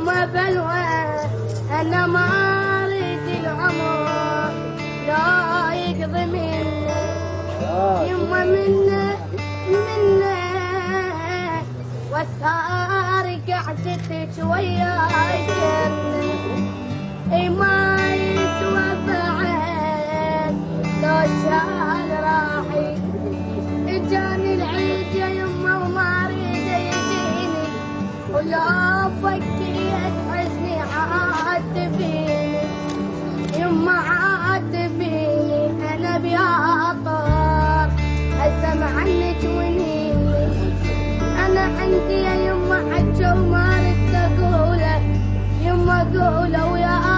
يما بلوى انا ما اريد العمر لا يقضي مني يما منه والثار قعدتك وياي اي ما يسوى بعد لو شال راحي اجاني العيد يا يما وما اريد يجيني ولا فكيت حزني عاتبيني يما عاتبيني انا بياطر اسمع عنك ونيني انا عندي يا يما حجه وما ردت اقوله يما قوله ويا